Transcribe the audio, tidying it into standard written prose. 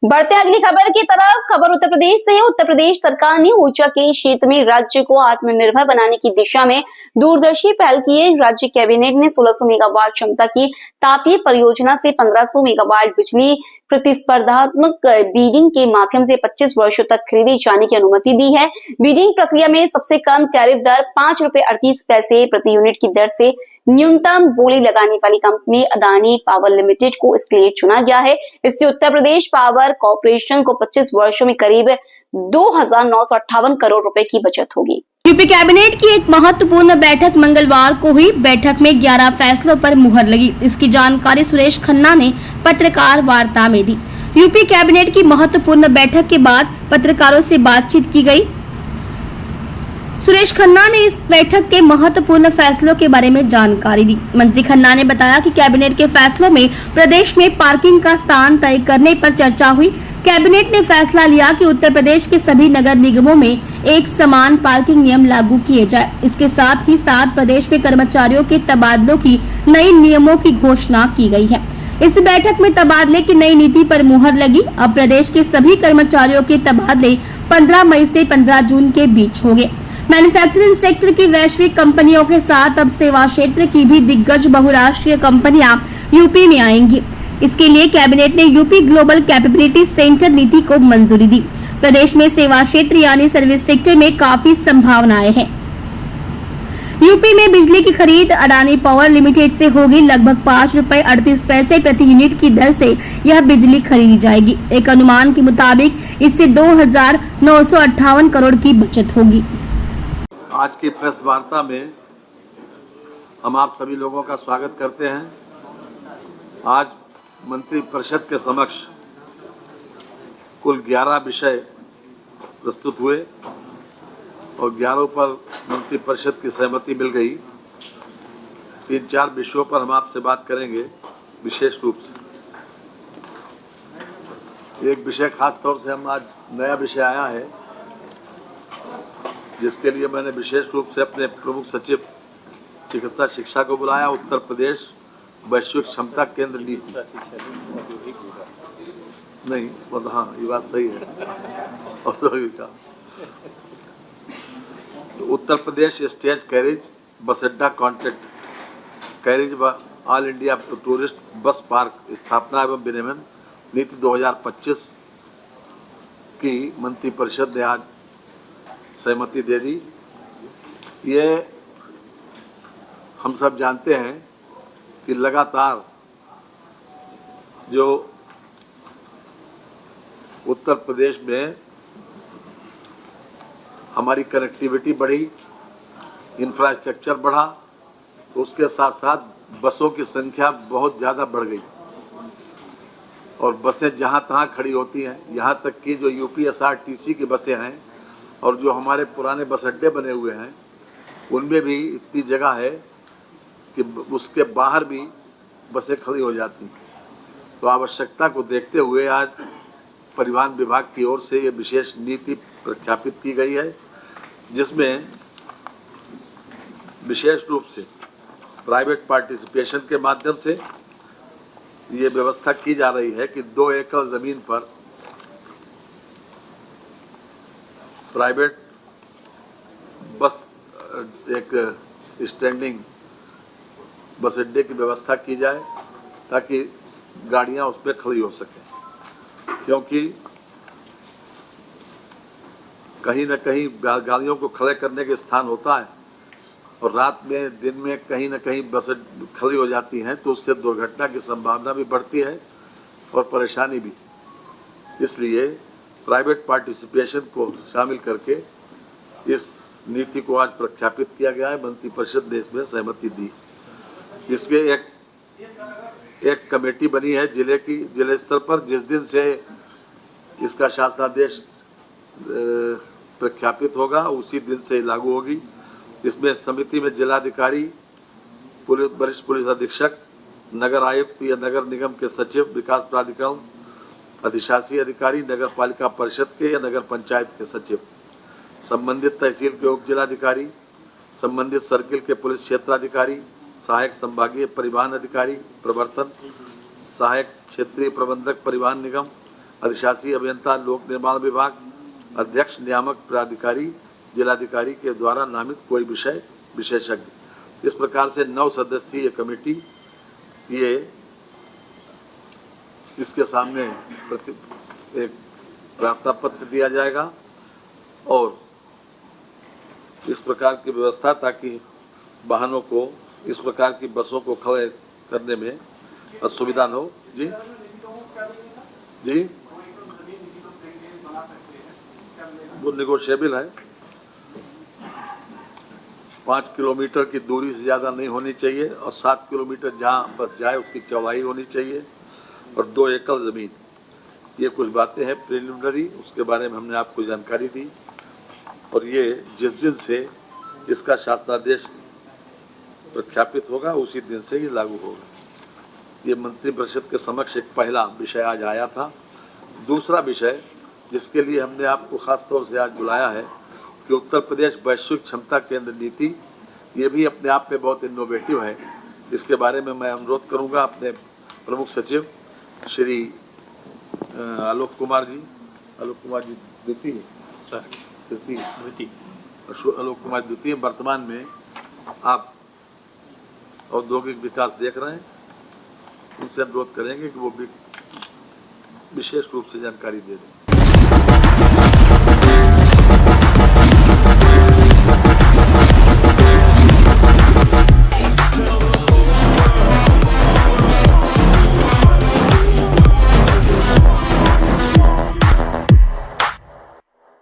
बढ़ते अगली खबर की तरफ। खबर उत्तर प्रदेश से है। उत्तर प्रदेश सरकार ने ऊर्जा के क्षेत्र में राज्य को आत्मनिर्भर बनाने की दिशा में दूरदर्शी पहल की है। राज्य कैबिनेट ने 1600 मेगावाट क्षमता की तापीय परियोजना से 1500 मेगावाट बिजली प्रतिस्पर्धात्मक बीडिंग के माध्यम से 25 वर्षों तक खरीदे जाने की अनुमति दी है। बीडिंग प्रक्रिया में सबसे कम टैरिफ दर ₹5.38 प्रति यूनिट की दर से न्यूनतम बोली लगाने वाली कंपनी अदानी पावर लिमिटेड को इसके लिए चुना गया है। इससे उत्तर प्रदेश पावर कॉर्पोरेशन को 25 वर्षों में करीब 2,958 करोड़ रुपए की बचत होगी। यूपी कैबिनेट की एक महत्वपूर्ण बैठक मंगलवार को हुई। बैठक में 11 फैसलों पर मुहर लगी। इसकी जानकारी सुरेश खन्ना ने पत्रकार वार्ता में दी। यूपी कैबिनेट की महत्वपूर्ण बैठक के बाद पत्रकारों से बातचीत की गई। सुरेश खन्ना ने इस बैठक के महत्वपूर्ण फैसलों के बारे में जानकारी दी। मंत्री खन्ना ने बताया कि कैबिनेट के फैसलों में प्रदेश में पार्किंग का स्थान तय करने पर चर्चा हुई। कैबिनेट ने फैसला लिया कि उत्तर प्रदेश के सभी नगर निगमों में एक समान पार्किंग नियम लागू किए जाए। इसके साथ ही साथ प्रदेश में कर्मचारियों के तबादलों की नई नियमों की घोषणा की गई है। इस बैठक में तबादले की नई नीति पर मुहर लगी। अब प्रदेश के सभी कर्मचारियों के तबादले 15 मई से 15 जून के बीच होंगे। मैन्युफैक्चरिंग सेक्टर की वैश्विक कंपनियों के साथ अब सेवा क्षेत्र की भी दिग्गज बहुराष्ट्रीय कंपनियां यूपी में आएंगी। इसके लिए कैबिनेट ने यूपी ग्लोबल कैपेबिलिटी सेंटर नीति को मंजूरी दी। प्रदेश में सेवा क्षेत्र यानी सर्विस सेक्टर में काफी संभावनाएं हैं। यूपी में बिजली की खरीद अडानी पावर लिमिटेड से होगी। लगभग ₹5.38 प्रति यूनिट की दर से यह बिजली खरीदी जाएगी। एक अनुमान के मुताबिक इससे 2,958 करोड़ की बचत होगी। आज की प्रेस वार्ता में हम आप सभी लोगों का स्वागत करते हैं। आज मंत्रिपरिषद के समक्ष कुल 11 विषय प्रस्तुत हुए और 11 पर मंत्रिपरिषद की सहमति मिल गई। 3-4 विषयों पर हम आपसे बात करेंगे विशेष रूप से। एक विषय खास तौर से हम आज नया विषय आया है जिसके लिए मैंने विशेष रूप से अपने प्रमुख सचिव चिकित्सा शिक्षा को बुलाया। उत्तर प्रदेश वैश्विक क्षमता केंद्र नीति नहीं, हाँ ये बात सही है। औद्योगिक तो उत्तर प्रदेश स्टेज कैरेज बस अड्डा कॉन्ट्रैक्ट कैरेज व all India tourist bus park स्थापना एवं विनियमन नीति 2025 की मंत्रिपरिषद ने आज सहमति दे दी। ये हम सब जानते हैं कि लगातार जो उत्तर प्रदेश में हमारी कनेक्टिविटी बढ़ी, इंफ्रास्ट्रक्चर बढ़ा, तो उसके साथ साथ बसों की संख्या बहुत ज़्यादा बढ़ गई और बसें जहाँ तहाँ खड़ी होती हैं। यहाँ तक कि जो यूपीएसआरटीसी की बसें हैं और जो हमारे पुराने बस अड्डे बने हुए हैं उनमें भी इतनी जगह है कि उसके बाहर भी बसें खड़ी हो जाती हैं। तो आवश्यकता को देखते हुए आज परिवहन विभाग की ओर से ये विशेष नीति प्रख्यापित की गई है जिसमें विशेष रूप से प्राइवेट पार्टिसिपेशन के माध्यम से ये व्यवस्था की जा रही है कि 2 एकड़ ज़मीन पर प्राइवेट बस एक स्टैंडिंग बस अड्डे की व्यवस्था की जाए ताकि गाड़ियां उस पर खड़ी हो सकें, क्योंकि कहीं न कहीं गाड़ियों को खड़े करने के स्थान होता है और रात में दिन में कहीं न कहीं बस खड़ी हो जाती हैं तो उससे दुर्घटना की संभावना भी बढ़ती है और परेशानी भी। इसलिए प्राइवेट पार्टिसिपेशन को शामिल करके इस नीति को आज प्रख्यापित किया गया है। मंत्रिपरिषद ने इसमें सहमति दी। इसमें एक कमेटी बनी है जिले स्तर पर, जिस दिन से इसका शासनादेश प्रख्यापित होगा उसी दिन से लागू होगी। इसमें समिति में जिलाधिकारी, वरिष्ठ पुलिस अधीक्षक, नगर आयुक्त या नगर निगम के सचिव, विकास प्राधिकरण अधिशासी अधिकारी, नगर पालिका परिषद के या नगर पंचायत के सचिव, संबंधित तहसील के उप जिलाधिकारी, संबंधित सर्किल के पुलिस क्षेत्राधिकारी, सहायक संभागीय परिवहन अधिकारी, प्रवर्तन सहायक क्षेत्रीय प्रबंधक परिवहन निगम, अधिशासी अभियंता, लोक निर्माण विभाग, अध्यक्ष, नियामक प्राधिकारी, जिलाधिकारी के द्वारा नामित कोई विषय विशेषज्ञ। इस प्रकार से 9 सदस्यीय कमेटी ये इसके सामने एक प्रार्थना पत्र दिया जाएगा और इस प्रकार की व्यवस्था, ताकि वाहनों को, इस प्रकार की बसों को खड़े करने में असुविधा न हो। जी जी, वो निगोशिएबल है। 5 किलोमीटर की दूरी से ज़्यादा नहीं होनी चाहिए और 7 किलोमीटर जहाँ बस जाए उसकी चौड़ाई होनी चाहिए और 2 एकड़ ज़मीन। ये कुछ बातें हैं प्रिलिमिनरी, उसके बारे में हमने आपको जानकारी दी और ये जिस दिन से इसका शासनादेश प्रख्यापित होगा उसी दिन से ये लागू होगा। ये मंत्रिपरिषद के समक्ष एक पहला विषय आज आया था। दूसरा विषय जिसके लिए हमने आपको खास तौर से आज बुलाया है कि उत्तर प्रदेश वैश्विक क्षमता केंद्र नीति, ये भी अपने आप में बहुत इनोवेटिव है। इसके बारे में मैं अनुरोध करूंगा अपने प्रमुख सचिव श्री आलोक कुमार जी द्वितीय आलोक कुमार द्वितीय, वर्तमान में आप औद्योगिक विकास देख रहे हैं, उनसे अनुरोध करेंगे कि वो भी विशेष रूप से जानकारी दे दें।